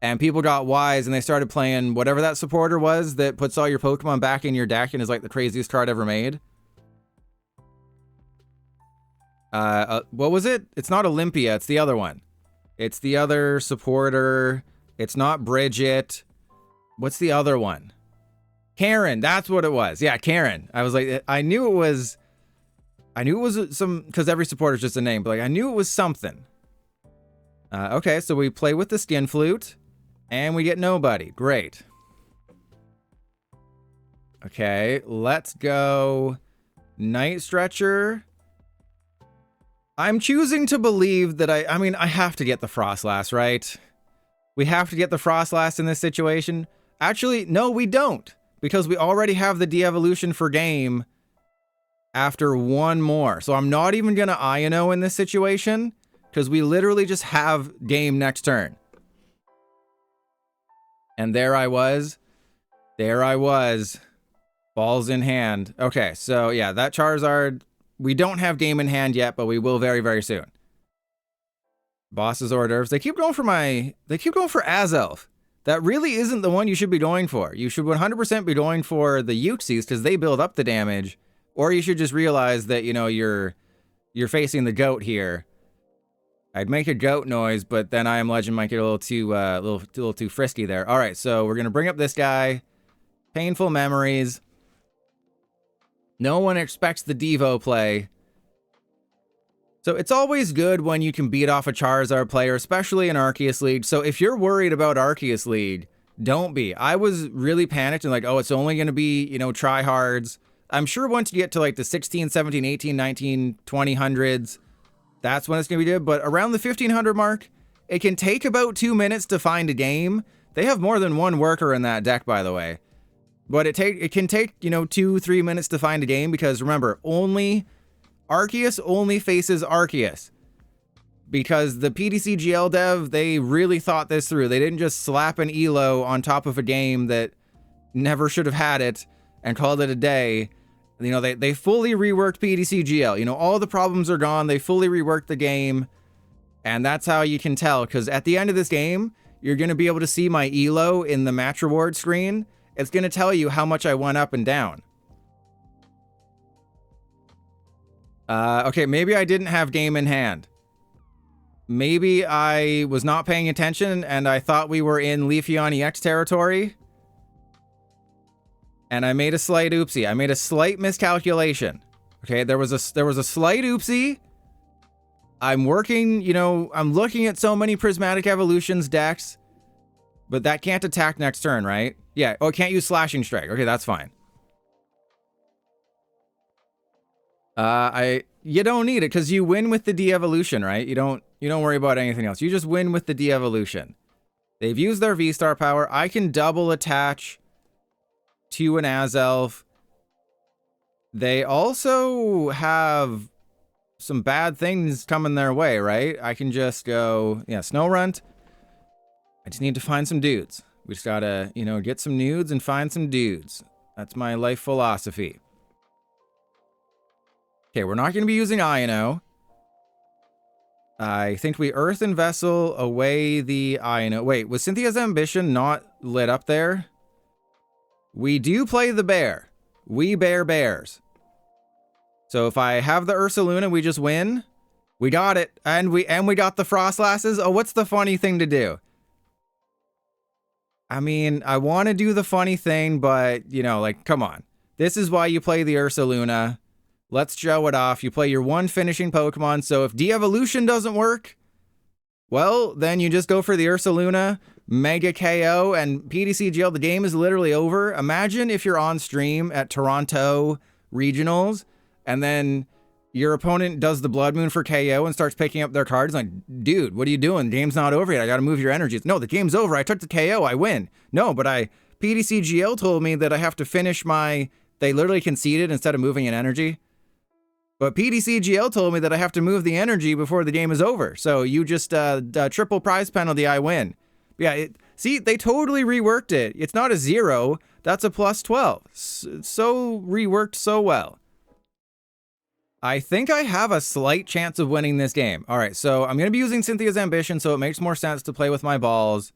A: and people got wise and they started playing whatever that supporter was that puts all your Pokemon back in your deck and is like the craziest card ever made. What was it? It's not Olympia, it's the other one. It's the other supporter. It's not Bridget. What's the other one? Karen, that's what it was. Yeah, Karen. I was like, I knew it was some, because every supporter is just a name, but like I knew it was something. Okay, so we play with the Skin Flute, and we get nobody. Great. Okay, let's go Night Stretcher. I'm choosing to believe that I mean, I have to get the Frostlass, right? We have to get the Frostlass in this situation. Actually, no, we don't, because we already have the de-evolution for game after one more. So I'm not even going to Iono in this situation, because we literally just have game next turn. And there I was. Balls in hand. Okay, so yeah, that Charizard, we don't have game in hand yet, but we will very, very soon. Boss's hors d'oeuvres. They keep going for Azelf. That really isn't the one you should be going for. You should 100% be going for the Uxies, because they build up the damage. Or you should just realize that, you know, you're facing the goat here. I'd make a goat noise, but then I Am Legend might get a little too frisky there. All right, so we're gonna bring up this guy. Painful memories. No one expects the Devo play. So it's always good when you can beat off a Charizard player, especially in Arceus League. So if you're worried about Arceus League, don't be. I was really panicked and like, oh, it's only going to be, you know, tryhards. I'm sure once you get to like the 16, 17, 18, 19, 2000s, that's when it's going to be good. But around the 1500 mark, it can take about 2 minutes to find a game. They have more than one worker in that deck, by the way. But it can take, you know, 2-3 minutes to find a game, because remember, Arceus only faces Arceus. Because the PDCGL dev, they really thought this through. They didn't just slap an ELO on top of a game that never should have had it and called it a day. You know, they fully reworked PDCGL. You know, all the problems are gone. They fully reworked the game. And that's how you can tell. Because at the end of this game, you're going to be able to see my ELO in the match reward screen. It's going to tell you how much I went up and down. Okay, maybe I didn't have game in hand. Maybe I was not paying attention and I thought we were in Leafeon EX territory. And I made a slight oopsie. I made a slight miscalculation. Okay, there was a slight oopsie. I'm working, you know, I'm looking at so many Prismatic Evolutions decks. But that can't attack next turn, right? Yeah, oh, it can't use Slashing Strike. Okay, that's fine. You don't need it, because you win with the de-evolution, right? You don't worry about anything else. You just win with the de-evolution. They've used their V-Star power. I can double attach to an Azelf. They also have some bad things coming their way, right? I can just go, yeah, Snorunt. I just need to find some dudes. We just gotta, you know, get some nudes and find some dudes. That's my life philosophy. Okay, we're not going to be using Iono. I think we Earthen Vessel away the Iono. Wait, was Cynthia's Ambition not lit up there? We do play the bear. We bear bears. So if I have the Ursaluna, we just win. We got it. And we got the Frostlasses. Oh, what's the funny thing to do? I mean, I want to do the funny thing, but, you know, like, come on. This is why you play the Ursaluna. Let's show it off. You play your one finishing Pokemon. So if Devolution doesn't work, well, then you just go for the Ursaluna, Mega KO, and PDCGL. The game is literally over. Imagine if you're on stream at Toronto Regionals, and then your opponent does the Blood Moon for KO and starts picking up their cards. Like, dude, what are you doing? The game's not over yet. I got to move your energies. No, the game's over. I took the KO. I win. No, but PDCGL told me that I have to finish my... They literally conceded instead of moving an energy. But PDCGL told me that I have to move the energy before the game is over. So you just triple prize penalty, I win. Yeah, see, they totally reworked it. It's not a 0. That's a plus 12. So reworked so well. I think I have a slight chance of winning this game. All right, so I'm going to be using Cynthia's Ambition, so it makes more sense to play with my balls.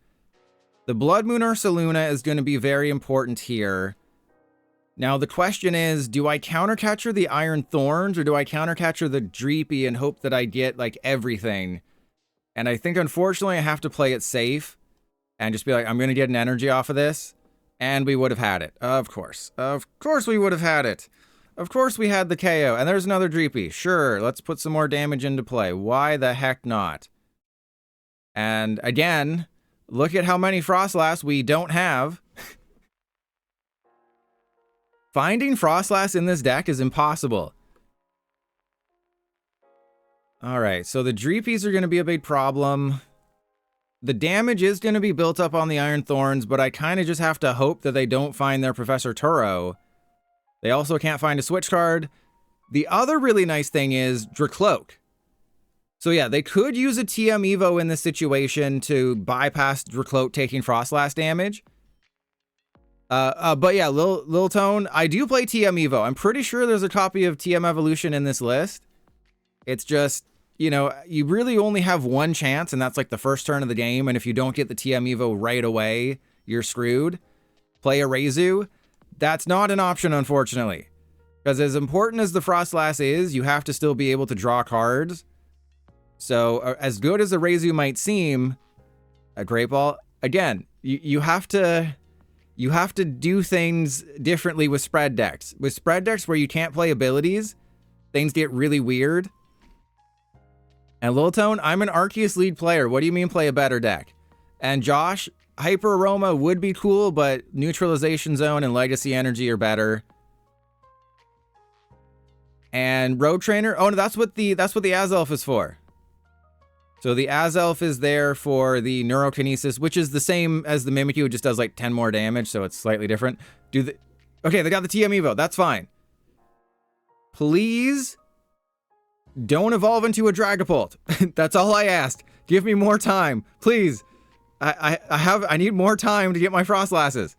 A: The Blood Moon Ursaluna is going to be very important here. Now, the question is, do I countercatcher the Iron Thorns, or do I countercatcher the Dreepy and hope that I get, like, everything? And I think, unfortunately, I have to play it safe and just be like, I'm going to get an energy off of this. And we would have had it. Of course. Of course we would have had it. Of course we had the KO. And there's another Dreepy. Sure, let's put some more damage into play. Why the heck not? And, again, look at how many Frostlass we don't have. Finding Frostlass in this deck is impossible. Alright, so the Dreepies are going to be a big problem. The damage is going to be built up on the Iron Thorns, but I kind of just have to hope that they don't find their Professor Turo. They also can't find a switch card. The other really nice thing is Dracloak. So yeah, they could use a TM Evo in this situation to bypass Dracloak taking Frostlass damage. But yeah, Lil Tone, I do play TM Evo. I'm pretty sure there's a copy of TM Evolution in this list. It's just, you know, you really only have one chance, and that's like the first turn of the game, and if you don't get the TM Evo right away, you're screwed. Play a Reizu. That's not an option, unfortunately. Because as important as the Frostlass is, you have to still be able to draw cards. So, as good as a Reizu might seem, a Great Ball, again, you have to... You have to do things differently with spread decks. With spread decks where you can't play abilities, things get really weird. And Lil Tone, I'm an Arceus League player. What do you mean play a better deck? And Josh, Hyper Aroma would be cool, but Neutralization Zone and Legacy Energy are better. And Road Trainer, oh no, that's what the Azelf is for. So the Azelf is there for the Neurokinesis, which is the same as the Mimikyu, it just does like 10 more damage, so it's slightly different. Okay, they got the TM Evo, that's fine. Please don't evolve into a Dragapult. That's all I ask. Give me more time, please. I need more time to get my Frostlasses.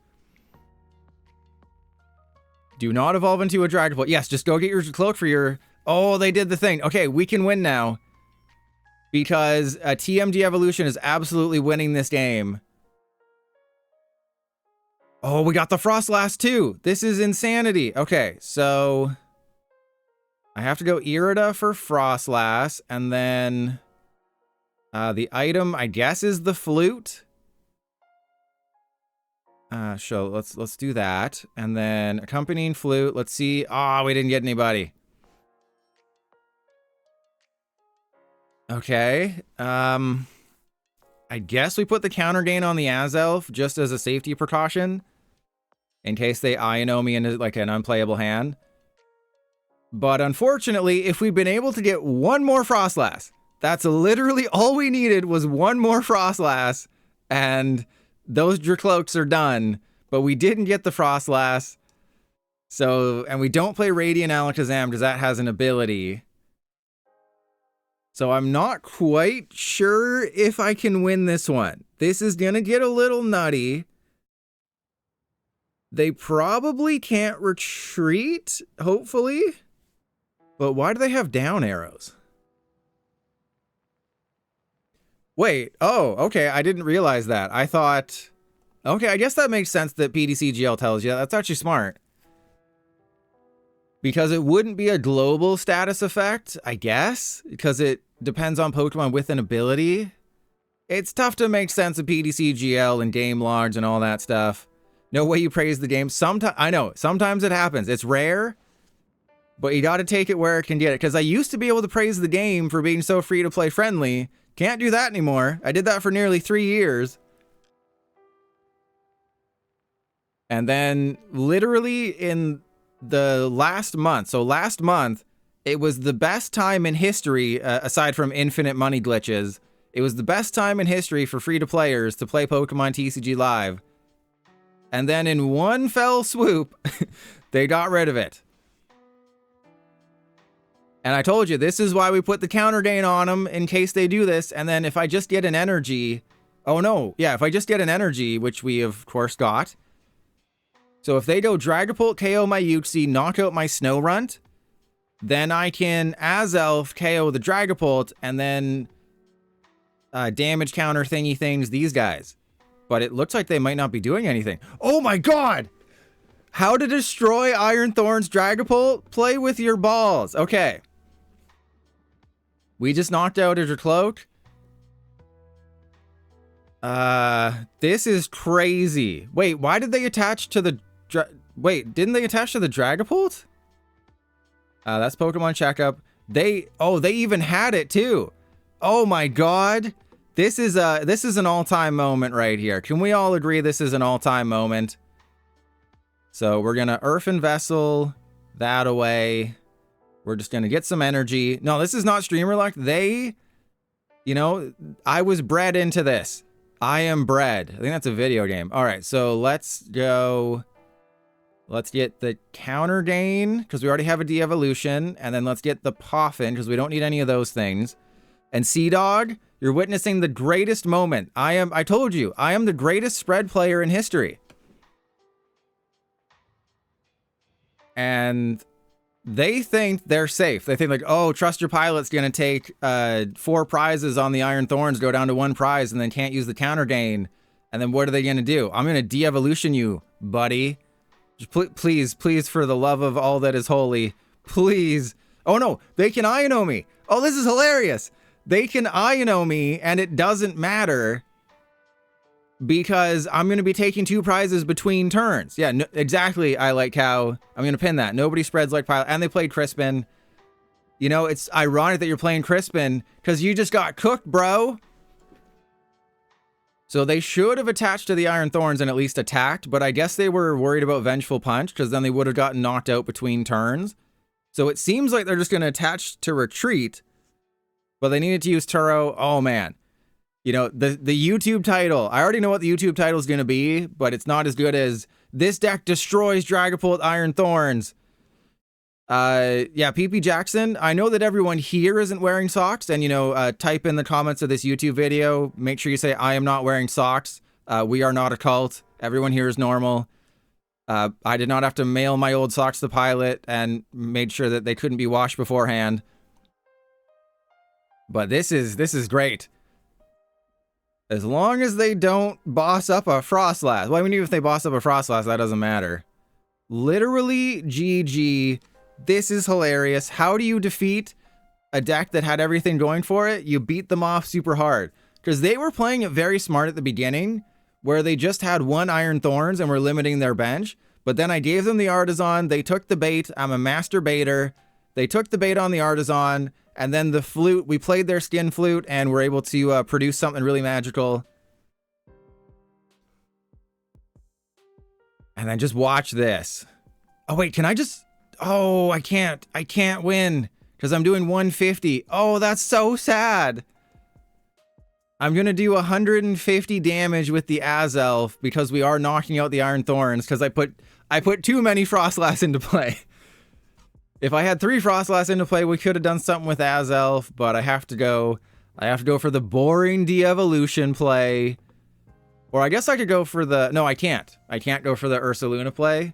A: Do not evolve into a Dragapult. Yes, just go get your cloak for your... Oh, they did the thing. Okay, we can win now. Because TM De-Evolution is absolutely winning this game. Oh, we got the Frostlass too. This is insanity. Okay, so... I have to go Irida for Frostlass, and then... the item, I guess, is the Flute. So let's do that. And then accompanying Flute, let's see. Ah, we didn't get anybody. Okay, I guess we put the Counter Gain on the Azelf just as a safety precaution in case they Iono me into like an unplayable hand. But unfortunately, if we'd been able to get one more Frostlass, that's literally all we needed was one more Frostlass, and those Dracloaks are done. But we didn't get the Frostlass, so, and we don't play Radiant Alakazam because that has an ability. So I'm not quite sure if I can win this one. This is gonna get a little nutty. They probably can't retreat, hopefully. But why do they have down arrows? Wait, oh, okay, I didn't realize that. I thought... Okay, I guess that makes sense that PDCGL tells you. That's actually smart. Because it wouldn't be a global status effect, I guess, because it depends on Pokemon with an ability. It's tough to make sense of PDCGL and game logs and all that stuff. No way you praise the game. I know, sometimes it happens. It's rare, but you got to take it where it can get it. Because I used to be able to praise the game for being so free to play friendly. Can't do that anymore. I did that for nearly 3 years. And then literally in the last month, so last month, it was the best time in history, aside from infinite money glitches, it was the best time in history for free-to-players to play Pokemon TCG Live. And then in one fell swoop, they got rid of it. And I told you, this is why we put the counter gain on them, in case they do this. And then if I just get an energy... Oh no, yeah, if I just get an energy, which we of course got... So if they go Dragapult, KO my Uxie, knock out my Snorunt, then I can Azelf KO the Dragapult, and then damage counter thingy things these guys. But it looks like they might not be doing anything. Oh my god! How to destroy Iron Thorns Dragapult? Play with your balls. Okay. We just knocked out a Cloak. This is crazy. Wait, why did they attach to the... Wait, didn't they attach to the Dragapult? That's Pokemon Checkup. They even had it too. Oh my god. This is an all-time moment right here. Can we all agree this is an all-time moment? So we're gonna Earthen Vessel that away. We're just gonna get some energy. No, this is not streamer luck. They, you know, I was bred into this. I am bred. I think that's a video game. All right, so let's go. Let's get the counter gain, because we already have a de-evolution. And then let's get the Poffin, because we don't need any of those things. And Sea-Dog, you're witnessing the greatest moment. I told you, I am the greatest spread player in history. And they think they're safe. They think like, oh, Trust Your Pilot's going to take 4 prizes on the Iron Thorns, go down to 1 prize, and then can't use the counter gain. And then what are they going to do? I'm going to de-evolution you, buddy. Just please, for the love of all that is holy, please. Oh no, they can Iono me. Oh, this is hilarious. They can Iono me, and it doesn't matter because I'm going to be taking 2 prizes between turns. Yeah, no, exactly. I like how I'm going to pin that. Nobody spreads like Pilot, and they played Crispin. You know, it's ironic that you're playing Crispin because you just got cooked, bro. So they should have attached to the Iron Thorns and at least attacked, but I guess they were worried about Vengeful Punch because then they would have gotten knocked out between turns. So it seems like they're just going to attach to Retreat, but they needed to use Turo. Oh man. You know, the YouTube title, I already know what the YouTube title is going to be, but it's not as good as this deck destroys Dragapult Iron Thorns. Yeah, PP Jackson, I know that everyone here isn't wearing socks, and you know, type in the comments of this YouTube video, make sure you say I am not wearing socks. We are not a cult. Everyone here is normal. I did not have to mail my old socks to Pilot and made sure that they couldn't be washed beforehand. But this is great. As long as they don't boss up a Frostlass. Well, I mean, even if they boss up a Frostlass, that doesn't matter. Literally GG. This is hilarious. How do you defeat a deck that had everything going for it? You beat them off super hard. Because they were playing it very smart at the beginning, where they just had 1 Iron Thorns and were limiting their bench. But then I gave them the Artisan. They took the bait. I'm a master baiter. They took the bait on the Artisan. And then the Flute, we played their Skin Flute and were able to produce something really magical. And then just watch this. Oh, wait, can I just... Oh, I can't win because I'm doing 150. Oh, that's so sad. I'm going to do 150 damage with the Azelf because we are knocking out the Iron Thorns because I put too many Frostlass into play. If I had 3 Frostlass into play, we could have done something with Azelf, but I have to go for the boring de-evolution play. Or I guess I could go for the... No, I can't. I can't go for the Ursaluna play.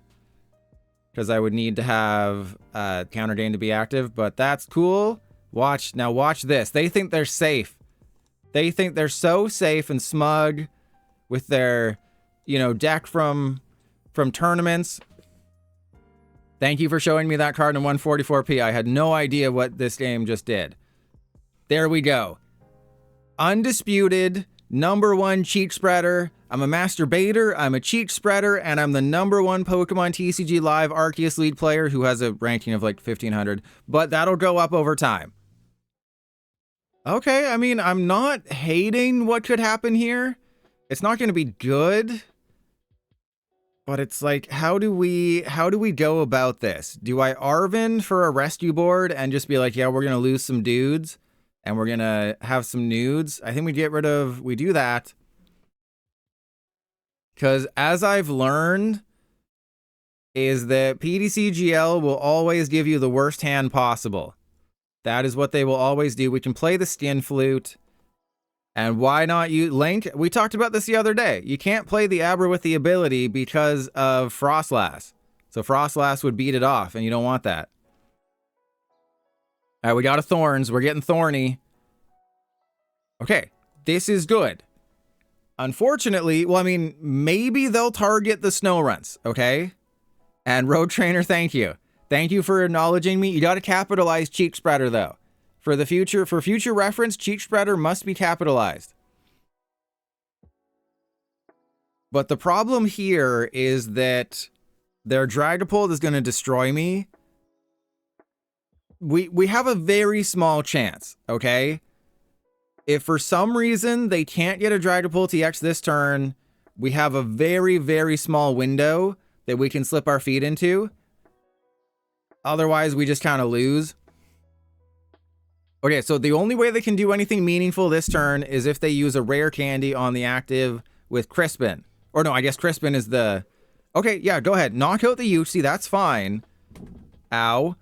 A: Because I would need to have counter gain to be active, but that's cool. Watch this. They think they're safe. They think they're so safe and smug with their, you know, deck from tournaments. Thank you for showing me that card in 144p. I had no idea what this game just did. There we go. Undisputed #1 cheat spreader. I'm a masturbator, I'm a cheat spreader, and I'm the #1 Pokemon TCG Live Arceus League player who has a ranking of like 1500, but that'll go up over time. Okay, I mean, I'm not hating what could happen here. It's not going to be good. But it's like, how do we go about this? Do I Arven for a rescue board and just be like, yeah, we're going to lose some dudes and we're going to have some nudes? I think we do that. Because as I've learned, is that PTCGL will always give you the worst hand possible. That is what they will always do. We can play the Skin Flute. And why not you, Link? We talked about this the other day. You can't play the Abra with the ability because of Frostlass. So Frostlass would beat it off, and you don't want that. All right, we got a Thorns. We're getting thorny. Okay, this is good. Unfortunately, well, I mean, maybe they'll target the snow runs, okay? And Road Trainer, thank you. Thank you for acknowledging me. You got to capitalize Cheek Spreader, though. For the future, for future reference, Cheek Spreader must be capitalized. But the problem here is that their Dragapult is going to destroy me. We have a very small chance, okay? If for some reason they can't get a Dragapult EX this turn, we have a very, very small window that we can slip our feet into. Otherwise, we just kind of lose. Okay, so the only way they can do anything meaningful this turn is if they use a rare candy on the active with Crispin. Or no, I guess Crispin is the... Okay, yeah, go ahead. Knock out the Uxie, that's fine. Ow.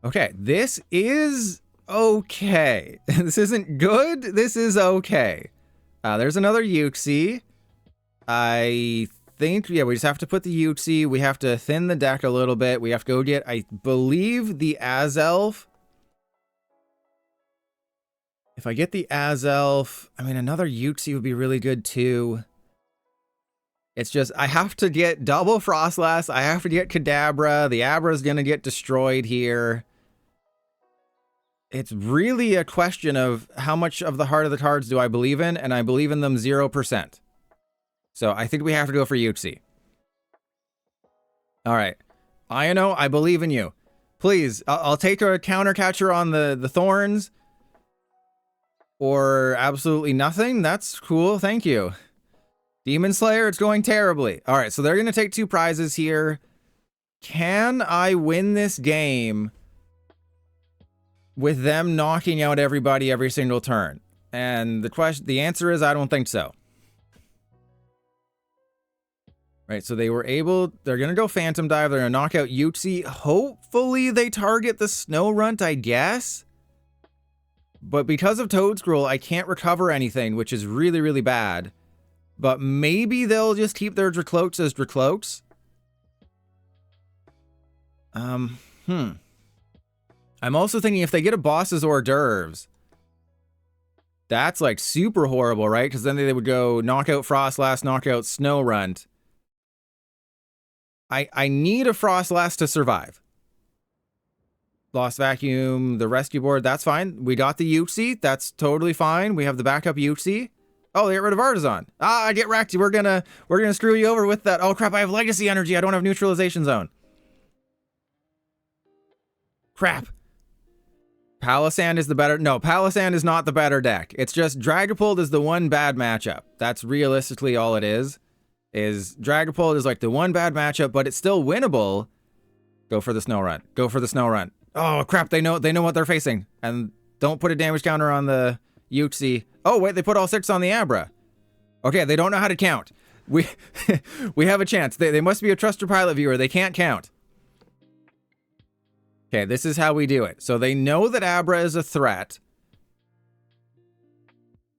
A: Okay, this is okay. This isn't good. This is okay. There's another Uxie. I think, yeah, we just have to put the Uxie. We have to thin the deck a little bit. We have to go get, I believe, the Azelf. If I get the Azelf, I mean, another Uxie would be really good too. It's just, I have to get double Frostlass. I have to get Kadabra. The Abra's going to get destroyed here. It's really a question of how much of the heart of the cards do I believe in, and I believe in them 0%. So I think we have to go for Uxie. All right. Iono, I believe in you. Please, I'll take a counter catcher on the Thorns. Or absolutely nothing. That's cool. Thank you. Demon Slayer, it's going terribly. All right, so they're going to take 2 prizes here. Can I win this game with them knocking out everybody every single turn? And the answer is I don't think so. Right, so they're going to go Phantom Dive. They're going to knock out Uxie. Hopefully they target the Snow Runt, I guess. But because of Toad Scroll, I can't recover anything, which is really, really bad. But maybe they'll just keep their Dracloaks as Dracloaks. I'm also thinking if they get a Boss's Hors d'oeuvres, that's like super horrible, right? Because then they would go Knockout Frostlass, Knockout Snow Runt. I need a Frostlass to survive. Lost Vacuum, the rescue board, that's fine. We got the Uxie, that's totally fine. We have the backup Uxie. Oh, they get rid of Artisan. I get wrecked. We're gonna screw you over with that. Oh crap, I have Legacy Energy. I don't have Neutralization Zone. Crap. Palossand is the better... No, Palossand is not the better deck. It's just Dragapult is the one bad matchup. That's realistically all it is Dragapult is like the one bad matchup, but it's still winnable. Go for the Snow Run. Go for the Snow Run. Oh crap, they know what they're facing. And don't put a damage counter on the Uxie. Oh wait, they put all 6 on the Abra. Okay, they don't know how to count. We have a chance. They must be a Truster Pilot viewer. They can't count. Okay, this is how we do it. So they know that Abra is a threat.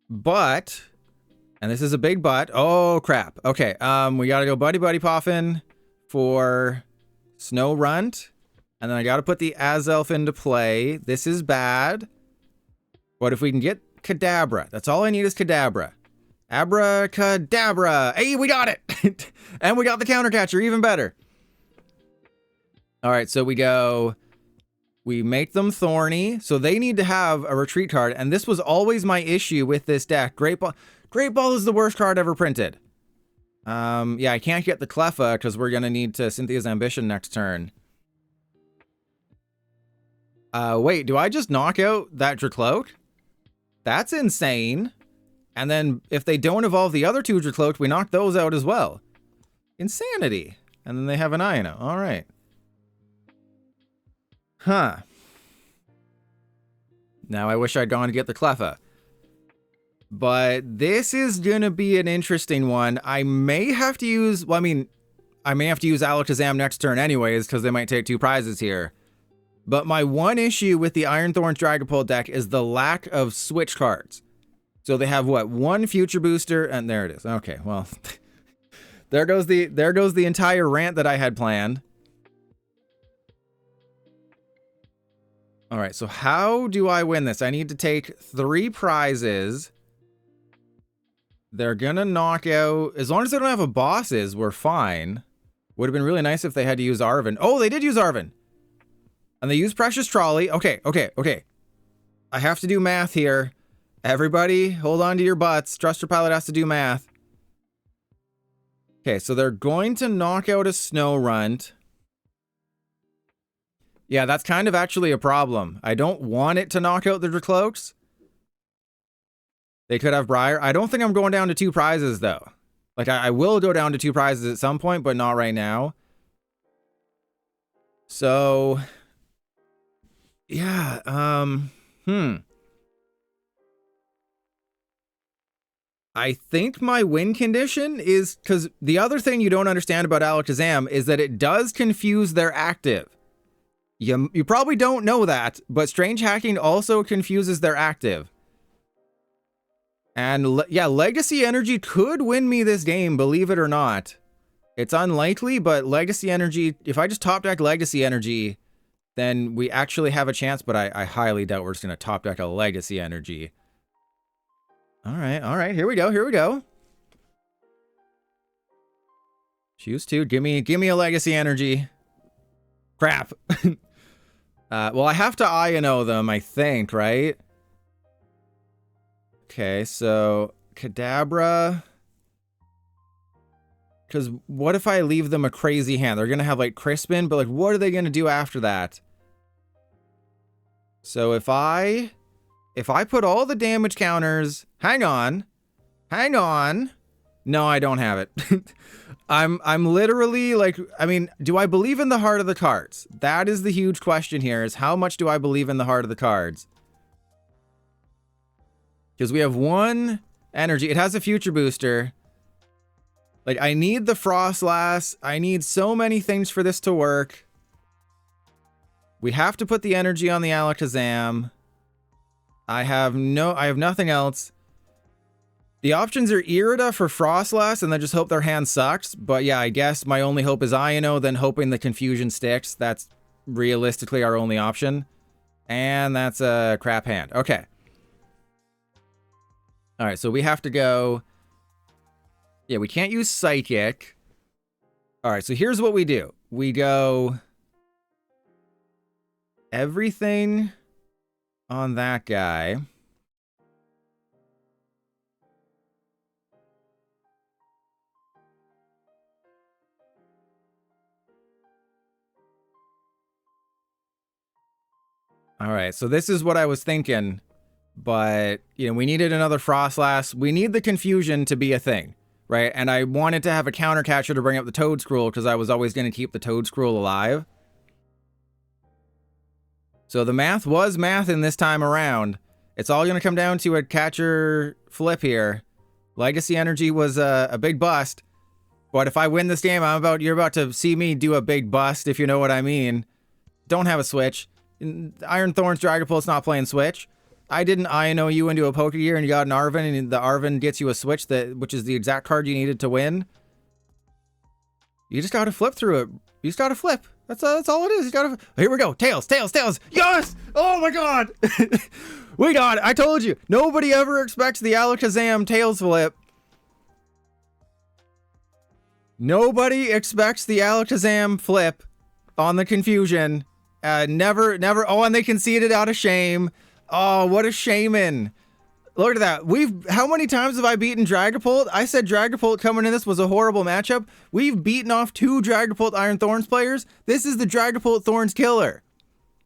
A: But, and this is a big but. Oh crap. Okay, we gotta go Buddy-Buddy Poffin for Snow Runt. And then I got to put the Azelf into play. This is bad. But if we can get Kadabra, that's all I need is Kadabra. Abracadabra. Hey, we got it. And we got the counter catcher, even better. All right, so we make them thorny. So they need to have a retreat card. And this was always my issue with this deck. Great Ball is the worst card ever printed. Yeah, I can't get the Cleffa because we're going to need to Cynthia's Ambition next turn. Wait, do I just knock out that Dracloak? That's insane. And then if they don't evolve the other two Dracloak, we knock those out as well. Insanity. And then they have an Iono. All right. Huh. Now I wish I'd gone to get the Cleffa. But this is going to be an interesting one. I may have to use... Well, I mean, I may have to use Alakazam next turn anyways, because they might take 2 prizes here. But my one issue with the Iron Thorns Dragapult deck is the lack of switch cards. So they have, what, 1 future booster, and there it is. Okay, well, there goes the entire rant that I had planned. All right, so how do I win this? I need to take 3 prizes. They're gonna knock out, as long as they don't have a bosses, we're fine. Would have been really nice if they had to use Arven. Oh, they did use Arven. And they used Precious Trolley. Okay. I have to do math here. Everybody, hold on to your butts. Trust your pilot has to do math. Okay, so they're going to knock out a Snow Runt. Yeah, that's kind of actually a problem. I don't want it to knock out the Dracloaks. They could have Briar. I don't think I'm going down to 2 prizes, though. Like, I will go down to 2 prizes at some point, but not right now. So... yeah, I think my win condition is... because the other thing you don't understand about Alakazam is that it does confuse their active. You probably don't know that, but Strange Hacking also confuses their active. And yeah, Legacy Energy could win me this game, believe it or not. It's unlikely, but Legacy Energy... if I just top deck Legacy Energy, then we actually have a chance, but I highly doubt we're just going to top deck a Legacy Energy. All right, here we go. Choose 2, give me a Legacy Energy. Crap. Well, I have to Iono them, I think, right? Okay, so Kadabra. Because what if I leave them a crazy hand? They're going to have, like, Crispin, but, like, what are they going to do after that? So if I put all the damage counters... Hang on. No, I don't have it. I'm literally, like... I mean, do I believe in the heart of the cards? That is the huge question here, is how much do I believe in the heart of the cards? Because we have 1 energy. It has a future booster. Like, I need the Frostlass. I need so many things for this to work. We have to put the energy on the Alakazam. I have nothing else. The options are Irida for Frostlass, and then just hope their hand sucks. But yeah, I guess my only hope is Iono, then hoping the confusion sticks. That's realistically our only option. And that's a crap hand. Okay. All right, so we have to go... yeah, we can't use Psychic. All right, so here's what we do. We go... everything on that guy. All right, so this is what I was thinking, but, you know, we needed another Frostlass. We need the confusion to be a thing, right? And I wanted to have a counter catcher to bring up the Toedscruel because I was always going to keep the Toedscruel alive. So the math was math in this time around. It's all going to come down to a catcher flip here. Legacy Energy was a big bust, but if I win this game, you're about to see me do a big bust, if you know what I mean. Don't have a switch. Iron Thorns Dragapult's not playing Switch. I didn't Iono you into a Pokegear and you got an Arven, and the Arven gets you a Switch, which is the exact card you needed to win. You just gotta flip through it. You just gotta flip. That's all it is. You gotta. Here we go. Tails, tails, tails. Yes! Oh my god! We got it. I told you. Nobody ever expects the Alakazam tails flip. Nobody expects the Alakazam flip on the confusion. Never. Oh, and they conceded out of shame. Oh, what a shaman. Look at that. How many times have I beaten Dragapult? I said Dragapult coming in this was a horrible matchup. We've beaten off 2 Dragapult Iron Thorns players. This is the Dragapult Thorns killer.